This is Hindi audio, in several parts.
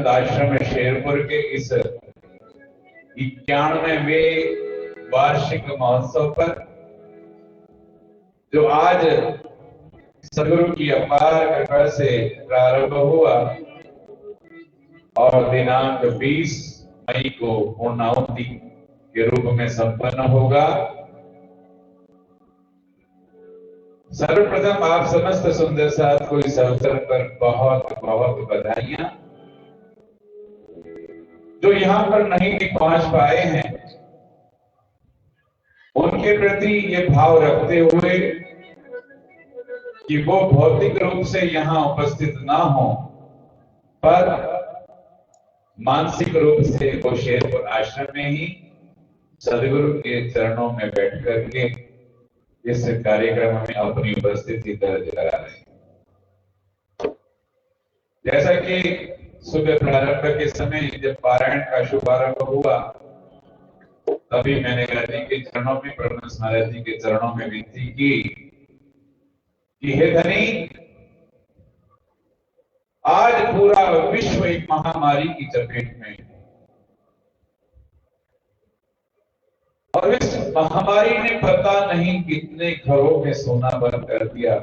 आश्रम शेरपुर के इस 91वें वार्षिक महोत्सव पर जो आज सदगुरु की अपार कृपा से प्रारंभ हुआ और दिनांक 20 मई को पूर्णाहुति के रूप में संपन्न होगा। सर्वप्रथम आप समस्त सुंदर साथ को इस अवसर पर बहुत बहुत बधाइयां। जो यहां पर नहीं भी पहुंच पाए हैं उनके प्रति ये भाव रखते हुए कि वो भौतिक रूप से यहां उपस्थित ना हो पर मानसिक रूप से वो शेरपुर आश्रम में ही सदगुरु के चरणों में बैठ करके इस कार्यक्रम में अपनी उपस्थिति दर्ज करा रहे हैं। जैसा कि सुबह प्रारंभ के समय जब पारायण का शुभारंभ हुआ तभी मैंने राजी के चरणों में परमहंस महाराज जी के चरणों में विनती की कि हे धनी, आज पूरा विश्व एक महामारी की चपेट में और इस महामारी ने पता नहीं कितने घरों में सोना बंद कर दिया,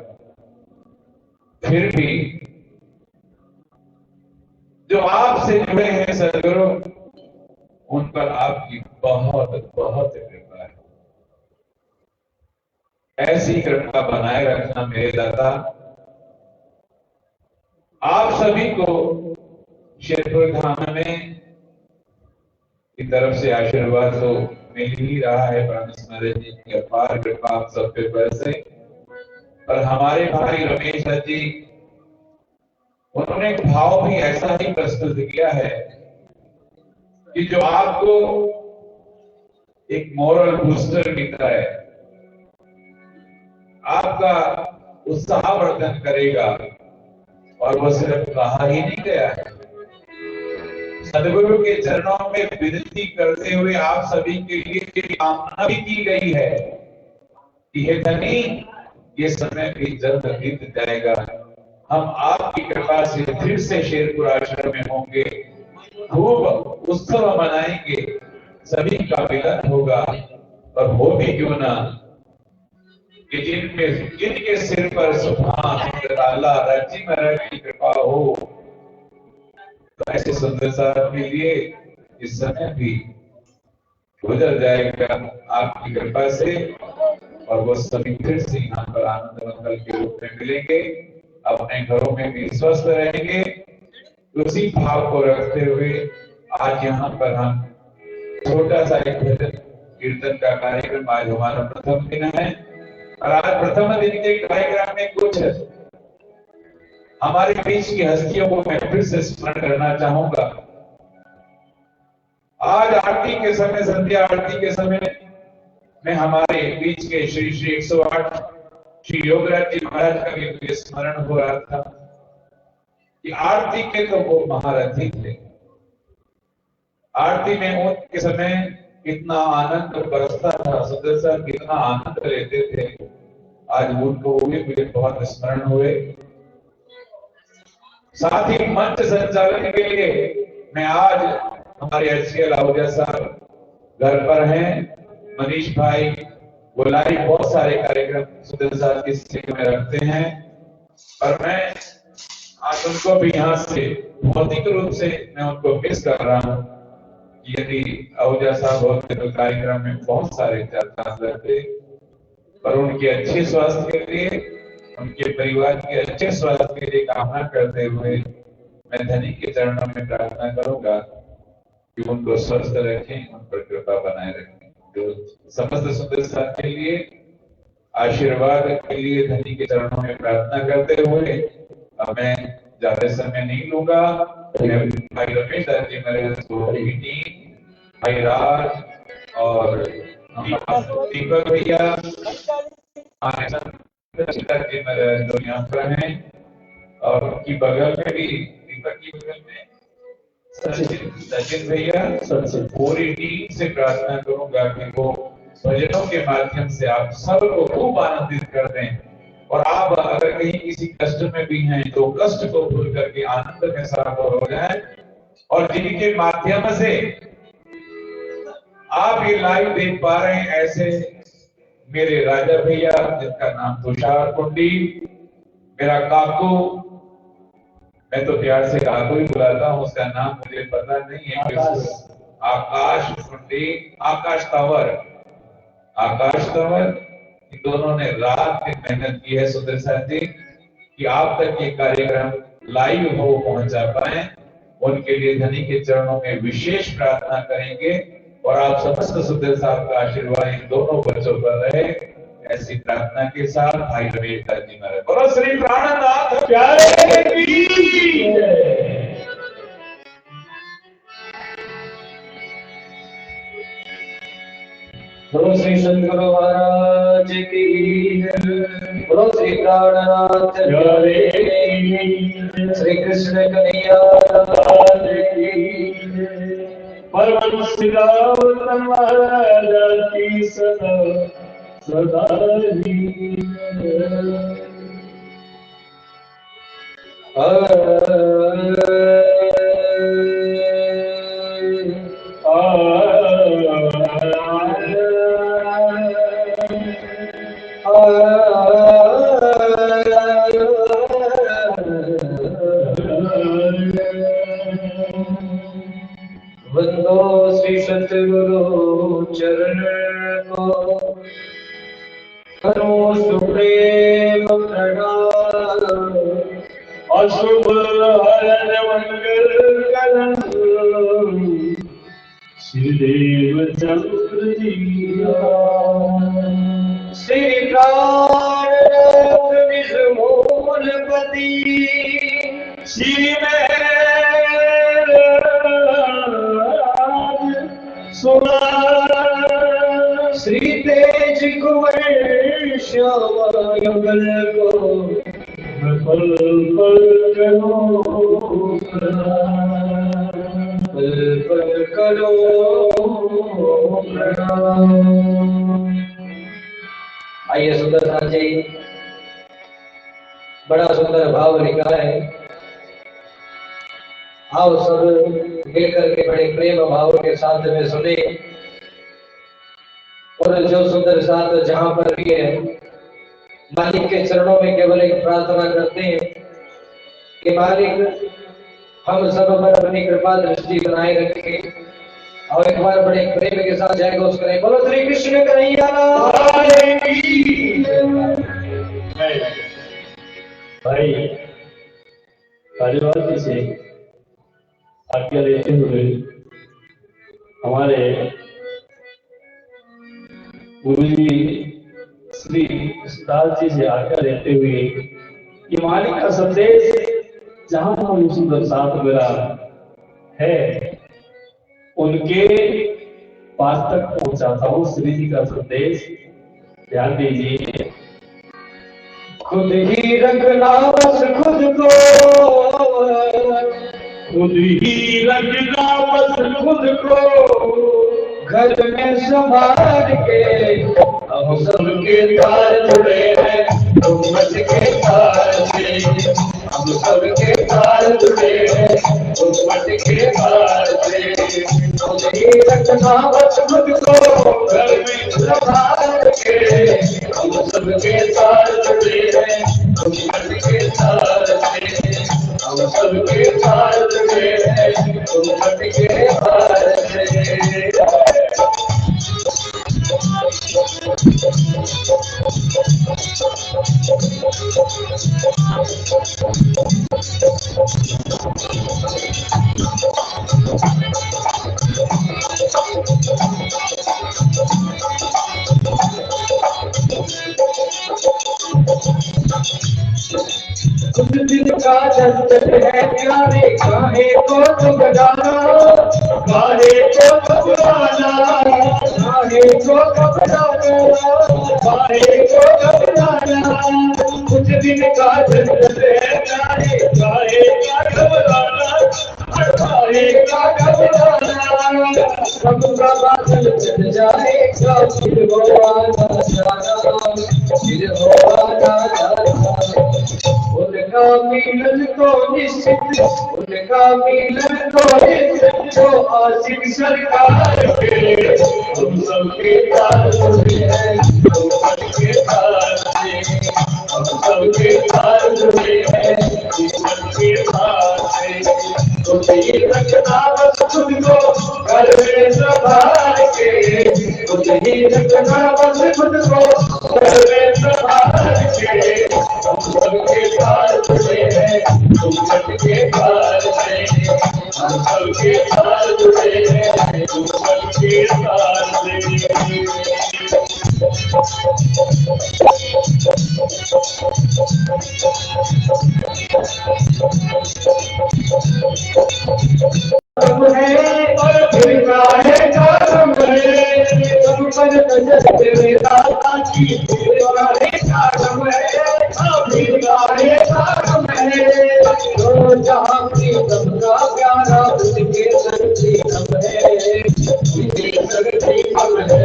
फिर भी जो आपसे जुड़े हैं सदगुरु उन पर आपकी बहुत बहुत कृपा है। ऐसी कृपा बनाए रखना मेरे दाता। आप सभी को शेरपुर धाम में की तरफ से आशीर्वाद तो मिल ही रहा है। परमहंस महाराज जी की अपार कृपा आप सब पे बरसे। पर हमारे भाई रमेश जी उन्होंने एक भाव भी ऐसा ही प्रस्तुत किया है कि जो आपको एक मोरल बूस्टर की तरह आपका उत्साहवर्धन करेगा। और वो सिर्फ कहा ही नहीं गया है, सदगुरु के चरणों में विनती करते हुए आप सभी के लिए कामना भी की गई है कि हे धनी, ये समय भी जल्द बीत जाएगा, हम आपकी कृपा से फिर से शेरपुर आश्रम में होंगे, खूब उत्सव मनाएंगे, सभी का मिलन होगा। और हो भी क्यों ना कि जिनके सिर पर सुभान अल्लाह राजी महाराज की कृपा हो, तो ऐसे सुंदर साहब के लिए इस समय भी गुजर जाएगा आपकी कृपा से और वो सभी फिर से यहाँ पर आनंद मंगल के रूप में मिलेंगे, अपने घरों में भी स्वस्थ रहेंगे। उसी भाव को रखते हुए आज यहाँ पर हम छोटा सा एक भजन कीर्तन का कार्यक्रम, आज हमारा प्रथम दिन है और आज प्रथम दिन के कार्यक्रम में कुछ हमारे बीच की हस्तियों को मैं फिर से स्मरण करना चाहूंगा। आज आरती के समय, संध्या आरती के समय में हमारे बीच के श्री श्री 108 श्री योगराज जी महाराज का भी स्मरण हो रहा था कि आरती के तो वो महारथी थे। आरती में उनके समय कितना आनंद बरसता था, सुंदर साहब कितना आनंद लेते थे। आज उनको मुझे बहुत स्मरण हुए। साथ ही मंच संचालन के लिए मैं आज हमारे HCL आहूजा साहब घर पर हैं, मनीष भाई बुलाई, बहुत सारे कार्यक्रम सुंदर साहब की स्थिति में रखते हैं। और मैं आज उनको भी यहाँ से भौतिक रूप से मैं उनको मिस कर रहा हूँ। यदि आहूजा साहब होते तो कार्यक्रम में बहुत सारे चर्चा करते, पर उनके अच्छे स्वास्थ्य के लिए, उनके परिवार के अच्छे स्वास्थ्य के लिए कामना करते हुए मैं धनी के चरणों में प्रार्थना करूंगा कि उनको स्वस्थ रखें, उन पर कृपा बनाए रखें। जो समस्त सुंदर साथ के लिए आशीर्वाद के लिए धनी के चरणों में प्रार्थना करते हुए अब मैं ज्यादा समय नहीं लूंगा। भाई रमेश जी मेरे भाई राज और दीपक भैया जी मेरे जो यहाँ पर हैं, और उनकी बगल में भी, दीपक की बगल में सचिन भैया, पूरी टीम से प्रार्थना करूंगा कि वो भजनों के माध्यम से आप सबको खूब आनंदित कर दें। और आप अगर कहीं किसी कष्ट में भी हैं तो कष्ट को भूल करके आनंद के साथ हो जाए। और जिनके माध्यम से आप ये लाइव देख पा रहे हैं, ऐसे मेरे राजा भैया जिनका नाम तुषार कुंडी, मेरा काकू, मैं तो प्यार से काकू ही बुलाता हूँ, उसका नाम मुझे पता नहीं है, आकाश कुंडी, आकाश तंवर, इन दोनों ने रात दिन मेहनत की है सुदर्शन जी कि आप तक ये कार्यक्रम लाइव हो पहुंचा पाए। उनके लिए धनी के चरणों में विशेष प्रार्थना करेंगे और आप समस्त सुधीर साहब का आशीर्वाद इन दोनों बच्चों पर रहे, ऐसी प्रार्थना के साथ भाई रमेश दास जी महाराज। बोलो श्री प्राणनाथ प्यारे की जय। बोलो श्री सद्गुरु महाराज की जय। बोलो श्री प्राणनाथ प्यारे श्री कृष्ण कन्हैया की जय। परम श्री राम महाराज की सदा सदा ही वंदो श्री सतगुरु चरण को करो सुप्रेम प्रणाम। अशुभ हरण मंगल कलम श्रीदेव चंद्र श्री प्राणनाथ विष्णुमूलपति श्री श्री तेज कुंवर श्यामा युगल को पल पल करो आइए सुंदर साथ जी, बड़ा सुंदर भाव लिखा है। आओ सब मिलकर के बड़े प्रेम भाव के साथ में सुने। और जो सुंदर साथ जहां पर भी है, मालिक के चरणों में केवल एक प्रार्थना करते हैं कि मालिक हम सब पर अपनी कृपा दृष्टि बनाए रखे। और एक बार बड़े प्रेम के साथ जय घोष करें, बोलो श्री कृष्ण कन्हैया भाई कार्यवाही से आज्ञा लेते हुए हमारे गुरुजी श्री दास जी से आज्ञा लेते हुए ये मालिक का संदेश जहां हम सुंदर साथ मेरा है उनके पास तक पहुंचाता हूँ श्री जी का संदेश। ध्यान दीजिए। खुद ही रखना बस खुद को, खुद ही रखना बस खुद को, घर में संभाल के हम सबके तार जुड़े हैं उम्मत के तार से। हम सबके तार जुड़े हैं उम्मत के तार से। खुद ही रखना बस खुद को, घर में संभाल के हम सबके तार जुड़े हैं उम्मत के तार से। हम सबके तार जुड़े हैं उम्मत के तार से। कुछ दिन का झंझट है प्यारे, काहे को तो बजाना, काहे को तो बजाना, काहे को घबराना, काहे को घबराना, कुछ दिन का झंझट है जाने, काहे का घबराना, काहे का घबराना, सबका बादल छट जाएगा, फिर हो आना जाना, फिर हो आना जाना। उनका मिलन तो निश्चित, उनका मिलन तो निश्चित, जो आशिक सरकार के हम सबके तार जुड़े हैं, हम सबके तार से, हम सबके तार जुड़े हैं, हम सबके तार से। तो यही रखना बस खुद को घर में संभाल के, तो यही रखना बस खुद को घर में संभाल के, हम सबके तार जुड़े हैं, हम सबके तार से, हम सबके तार जुड़े हैं, हम सबके तार से। है और फिर काहे काम है, सब पर नजर तेरे दाता की, फिर काहे काम है, फिर काहे काम है, तो जहाँ की सबका प्यारा उसके शक्ति हम है, उसके शक्ति हम है।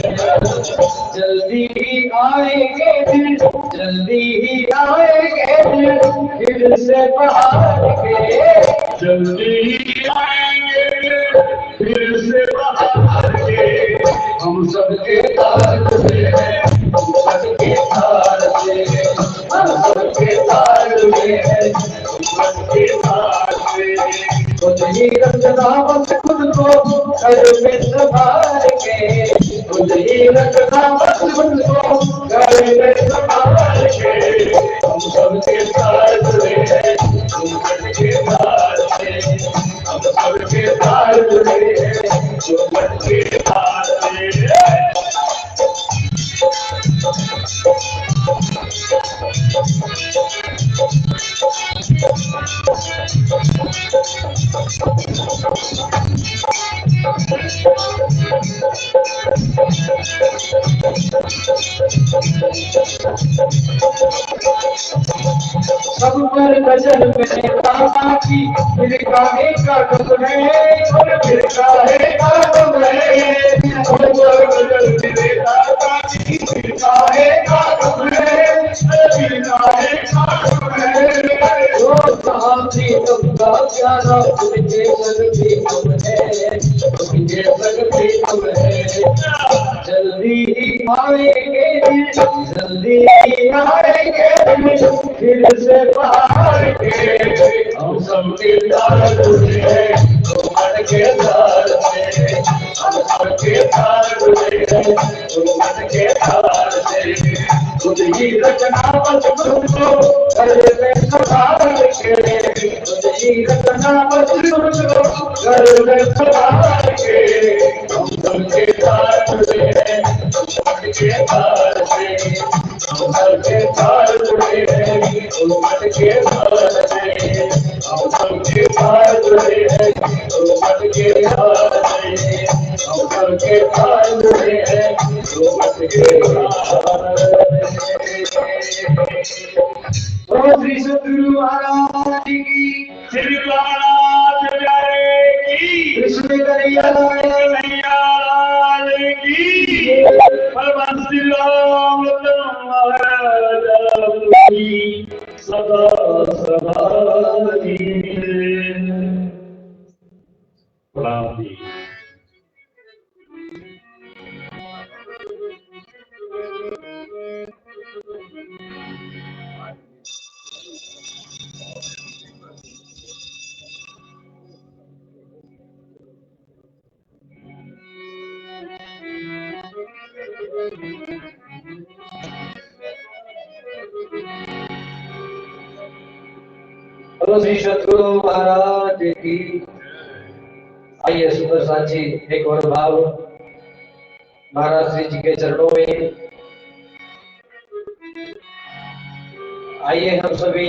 जल्दी ही आएंगे दिन, जल्दी ही आएंगे दिन, फिर से बाहर के, जल्दी ही आएंगे फिर से बाहर के, हम सबके तार जुड़े हैं, हम सबके तार से, हम सबके तार जुड़े हैं, हम सबके तार से। खुद ही रखना बस खुद को घर में संभाल के, खुद ही रखना बस खुद को घर में संभाल के, हम सबके तार जुड़े हैं, हम सबके तार से, हम सबके तार जुड़े हैं, हम सबके तार से। सब पर गजल में बाबा की, फिर काहे का गम है, और फिर काहे का गम है, सब पर गजल में बाबा की, फिर काहे का गम है, फिर काहे का गम है, वो कहाँ थी सबका प्यारा तुझे लगती हम है, तुझे लगती हम है। जल्दी ही आएंगे दिन, जल्दी ही आएंगे दिन, फिर से बाहर के, हम सबके तार जुड़े हैं, मन के तार से, हम सबके तार जुड़े हैं, मन के तार से। खुद ही रखना बस खुद को घर में संभाल के, खुद ही रखना बस खुद को घर में संभाल के, हम सबके तार जुड़े हैं, हम सबके तार से, हम सबके तार जुड़े हैं, हम सबके तार से, हम सबके तार जुड़े हैं, हम सबके तार से, हम सबके तार जुड़े हैं, हम सबके तार से। श्री सद्गुरु महाराज की श्रीपाद की कृष्ण कन्हैया की भगवान श्री राम महाराज की सदा सदा की प्रणाम जी। बोलो श्री सद्गुरु महाराज की। आइए सुंदर साथी एक और भाव महाराज श्री जी के चरणों में। आइए हम सभी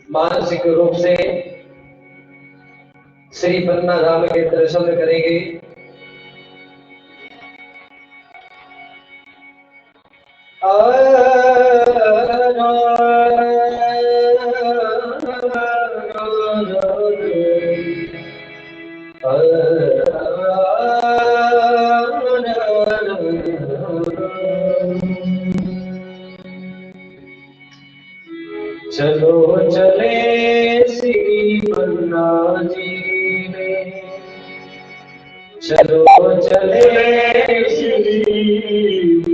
मानसिक रूप से श्री पन्ना धाम के दर्शन करेंगे। चलो चले श्री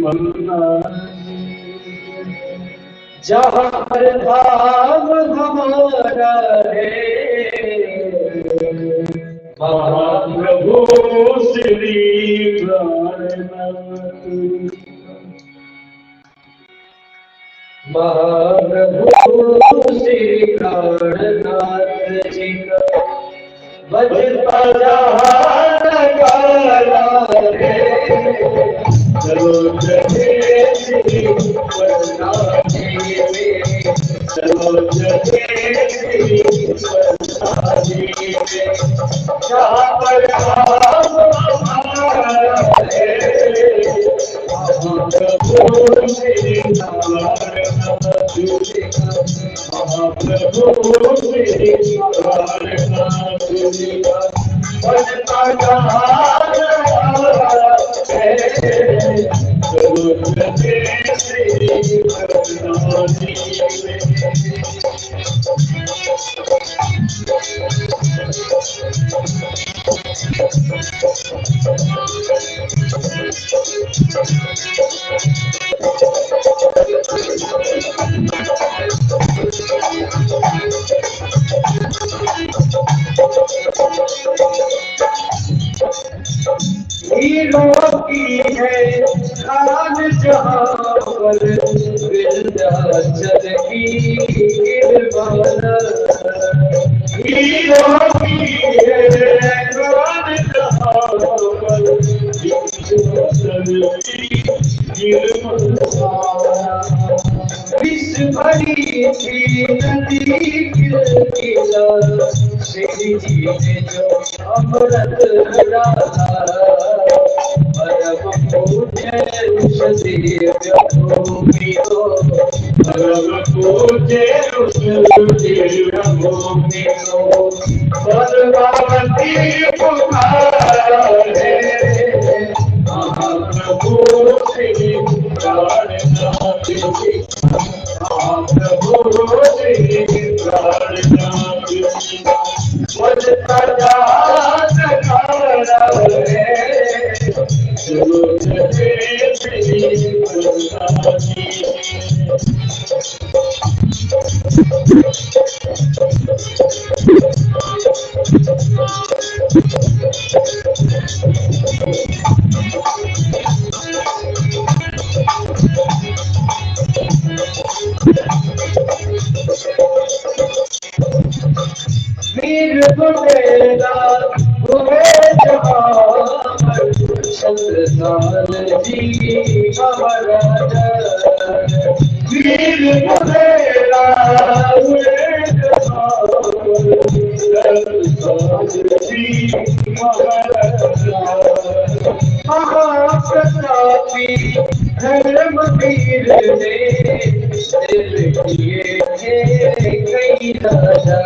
मन्ना जहाँ पर धाम हमारा है महाप्रभु श्री प्राणनाथ महाप्रभु श्री प्राणनाथ जी का बजता जहाँ नगारा है चलो चले श्री प्राणनाथ जी में चलो चले श्री प्राणनाथ जी में जहाँ पर धाम हमारा है महाप्रभु श्री प्राणनाथ जी का महाप्रभु श्री प्राणनाथ जी का बजता जहाँ नगारा है चलो चले श्री प्राणनाथ जी में हीरों की है शान जहाँ पर विंध्याचल की गिरवाना हीरों की है शान जहाँ पर विंध्याचल की गिरवाना विष भरी थी नदी किला श्री जी ने जो अमृत डाला परम पूज्य ऋषदेव भूमि को परम पूज्य ऋषदेव भूमि को पद्मावती पुकारा है महाप्रभु श्री प्राणनाथ जी महाप्रभु श्री प्राणनाथ जी बजता जहाँ नगारा है चलो चले श्री प्राणनाथ जी वीर बुलेला हुए जहाँ छत्रसाल जी महाराजा वीर बुलेला हुए जहाँ छत्रसाल जी महाराजा महाप्रतापी धर्मवीर ने दिल किए थे कई राजा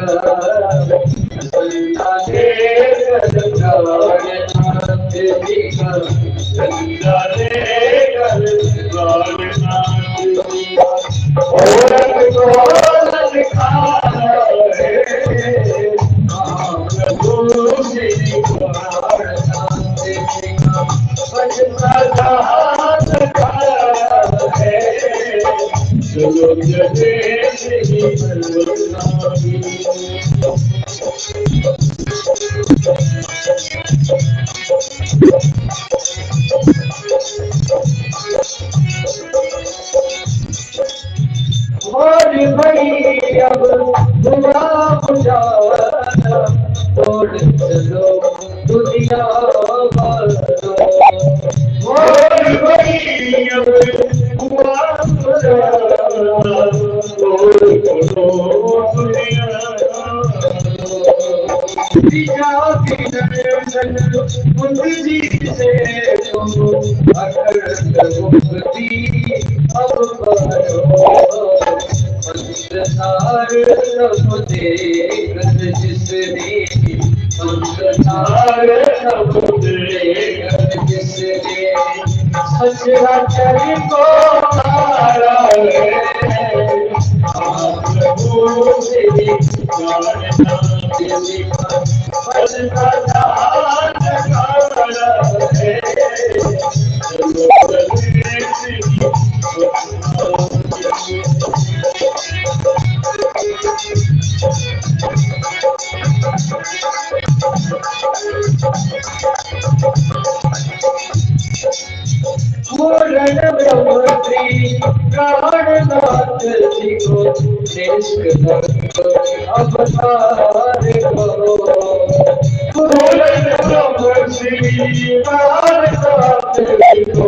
तोड़ चलो दुनिया जी से पूर्ण ब्रह्म श्री प्राणनाथ जी को निष्कलंक अवतार करो। पूर्ण ब्रह्म श्री प्राणनाथ जी को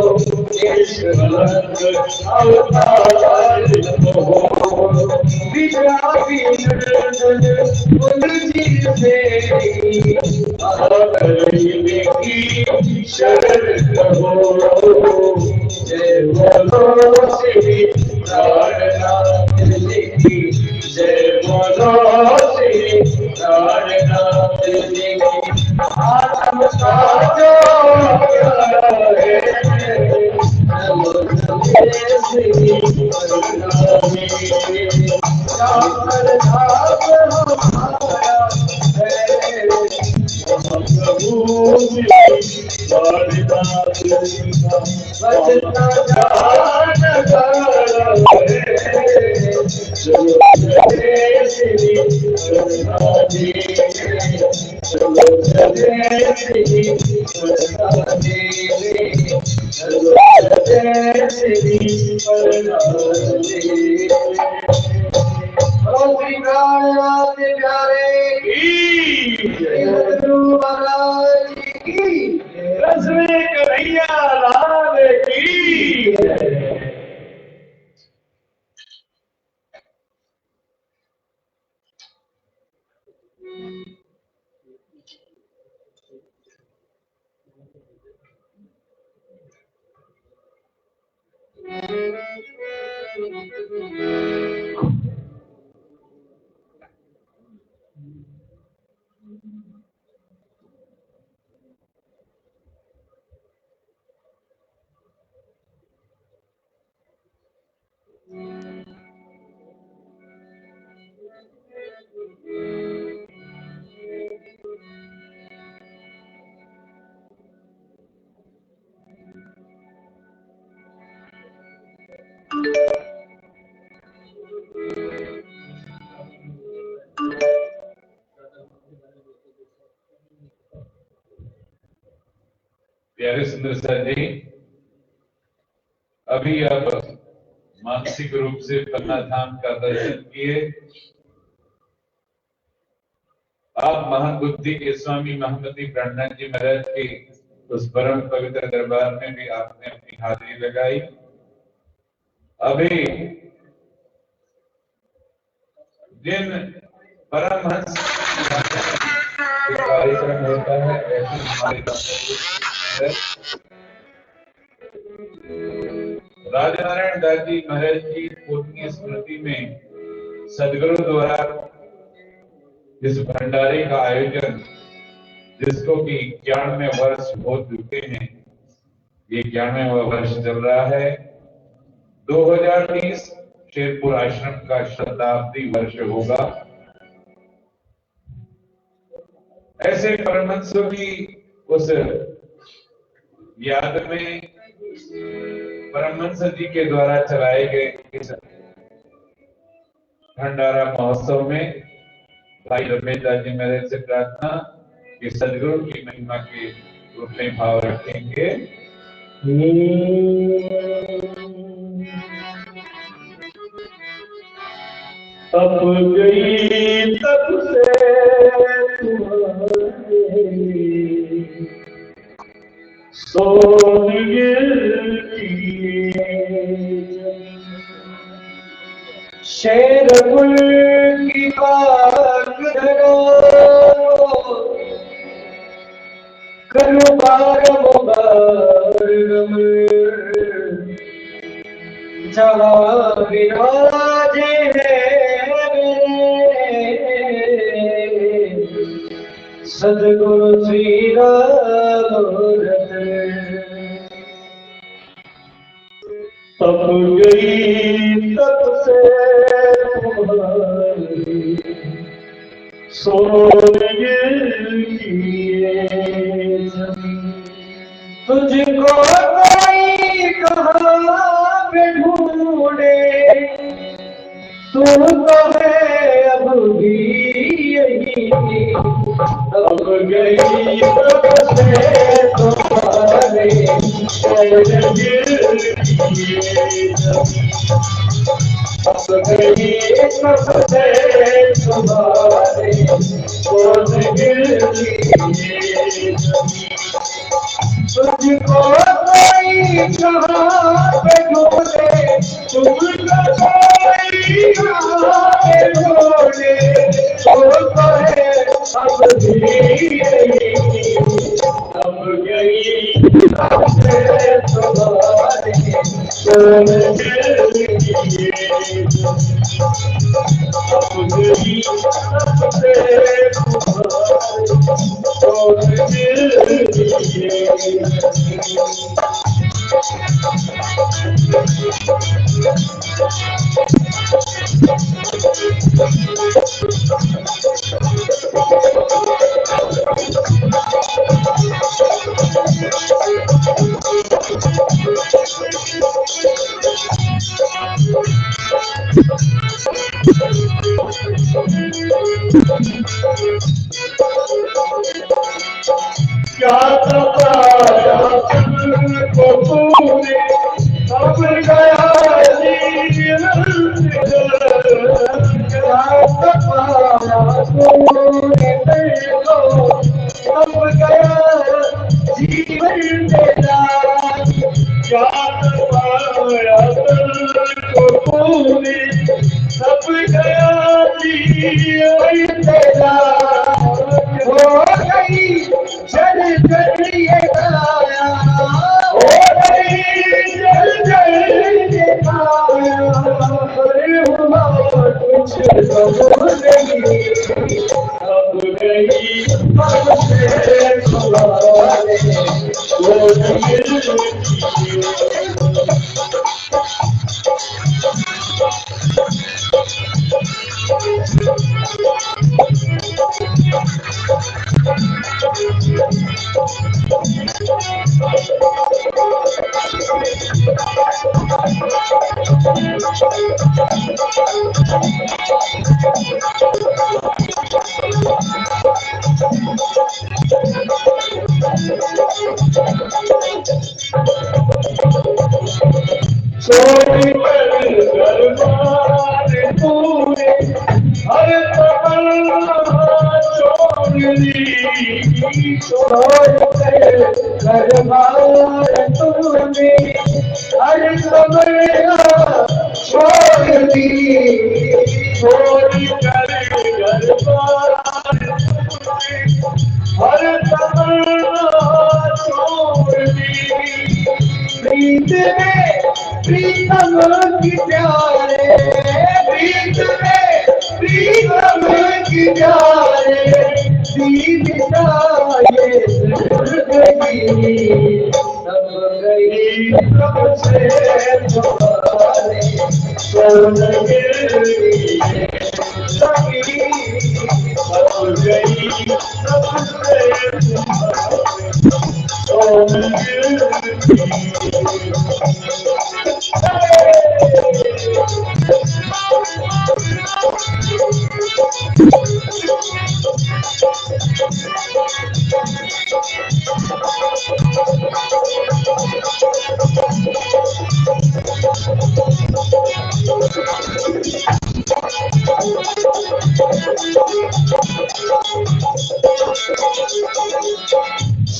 निष्कलंक अवतार करो। विद्या जी से की शरण कहो। जय बोलो श्री प्राणनाथ जी की, जय बोलो श्री प्राणनाथ जी की। आत्म का जो है नमो नमः श्री प्राणनाथ जी की। चाकर धाम हमारा है प्रभु प्राणनाथ जी का। वचन जान चलो श्री प्राणनाथ जी, चलो श्री प्राणनाथ जी, चलो श्री प्राणनाथ जी। श्री प्राणनाथ प्यारे की गुरु महाराज की, रसवे कन्हैया लाल की। प्यारे सुंदर सर जी, अभी आप मानसिक रूप से पन्ना धाम का दर्शन किए। आप महान बुद्धि के स्वामी महामती प्राणनाथ जी महाराज के उस परम पवित्र दरबार में भी आपने अपनी हाजिरी लगाई। अभी जिन परमहंस कार्यक्रम होता है, ऐसे हमारे राजा नारायण दास जी महाराज की पुण्य स्मृति में सदगुरु द्वारा इस भंडारे का आयोजन, जिसको कि 91वें वर्ष हो चुके हैं, ये 91वां वर्ष चल रहा है। 2030 शेरपुर आश्रम का शताब्दी वर्ष होगा। ऐसे परमहंसों की उस याद में परमहंस जी के द्वारा चलाए गए इस भंडारा महोत्सव में भाई रमेश दास जी महाराज से प्रार्थना कि सदगुरु की महिमा के रूप में भाव रखेंगे। तप गई तब से शेरपुर की बाग धरो, करो बार मुबारक जहाँ विराजे सदगुरु श्री रामरत। तप गई तप से सोने किए, तुझको कोई कहाँ पे ढूंढे, तू तो है अब भी यही। अब गई गई कब से तुम्हारे पैर गिर लिए अब गई कब से तुम्हारे पैर गिर लिए तुझको कोई कहाँ पे ढूंढे तुझको कोई कहाँ पे ढूंढे वो तो है अब भी अब गई अब से तुम्हारे अब गई अब क्या तपाया तुमको तूने अब गया क्या तपाया तूने देखो अब गया जीवन तेरा क्या तपाया तुमको तूने अब गया जीवन तेरा हो गई जल जल ये गाया हो गई जल जल ये गाया अरे हुआ कुछ तो नहीं अब गई अब से तुम्हारे वो छोड़ी पर दरबार तूने हर तमन्ना छोड़ दी छोड़ कर दरबार तूने हर तमन्ना छोड़ दी छोड़ कर दरबार हर तमन्ना छोड़ दी प्रीत में प्रीतम की प्यारे प्रीत में प्रीतम की प्यारे दीदा ये जिंदगी सब गई कब से तुम्हारे सोन गिरी सगी अब गई कब से तुम्हारे सोन गिरी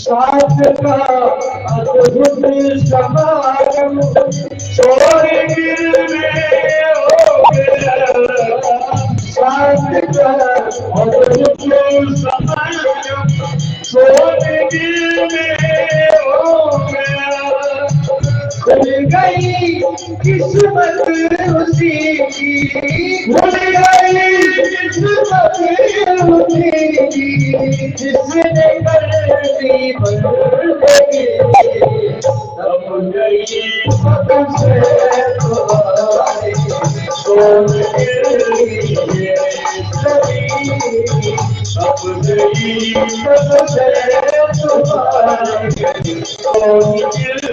साथ का अद्भुत समागम छोड़ गिरने हो गया साथ का अद्भुत समागम छोड़ गिरने हो गया खुल गई किस्मत उसी की खुल गई किस्मत उसी की जिसने कर दी बंदगी अब गई कब से तुम्हारे सोन गिरी अब गई कब से तुम्हारे सोन गिरी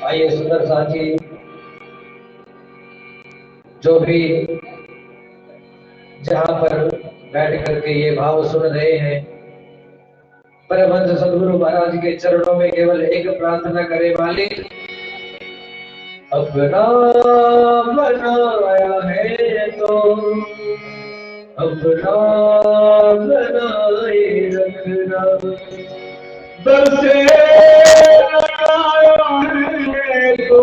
आइए सुंदर साथी, जो भी जहां पर बैठ करके ये भाव सुन रहे हैं, परमहंस सदगुरु महाराज के चरणों में केवल एक प्रार्थना करे, मालिक अपना बनाया है तो अपना बनाए रखना, बरसे लगाया है तो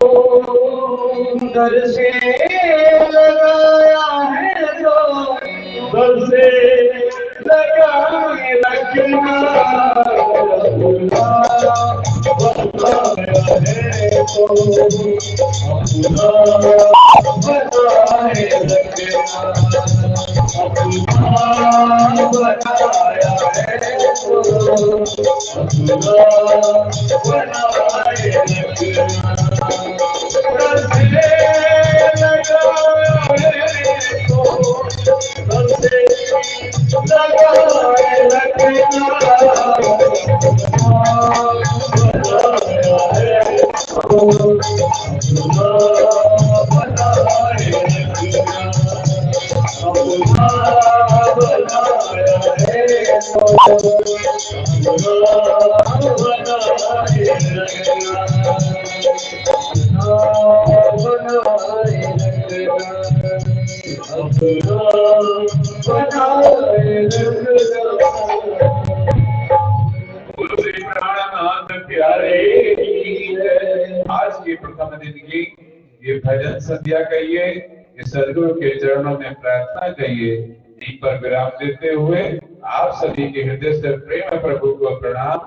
बरसे लगाया है तो बरसे लगाए रखना, बनाया है तो अपना बनाए रखना, अपना बनाया है तो अपना बनाए रखना, बरसे लगाया है तो बरसे लगाए रखना, आज के प्रथम दिन की ये भजन संध्या कहिए, ये सदगुरु के चरणों में प्रार्थना कहिए। इन पर विराम देते हुए आप सभी के हृदय से प्रेम प्रभु को प्रणाम।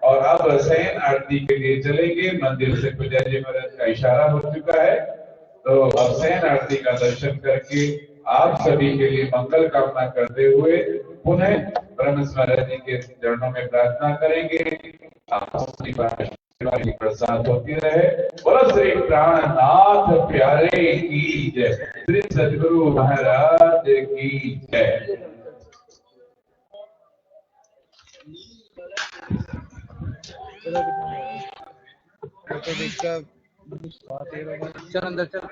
और अब शयन आरती के लिए चलेंगे। मंदिर से पुजारी महाराज का इशारा हो चुका है, तो अब शयन आरती का दर्शन करके आप सभी के लिए मंगल कामना करते हुए पुनः ब्रह्म महाराज जी के चरणों में प्रार्थना करेंगे। आप सभी की प्रसाद होती रहे। बोलो श्री प्राणनाथ प्यारे की जय, श्री सद्गुरु महाराज की जय। फोटो देख का बात है रोमा। चल अंदर चल।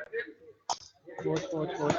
Coach coach coach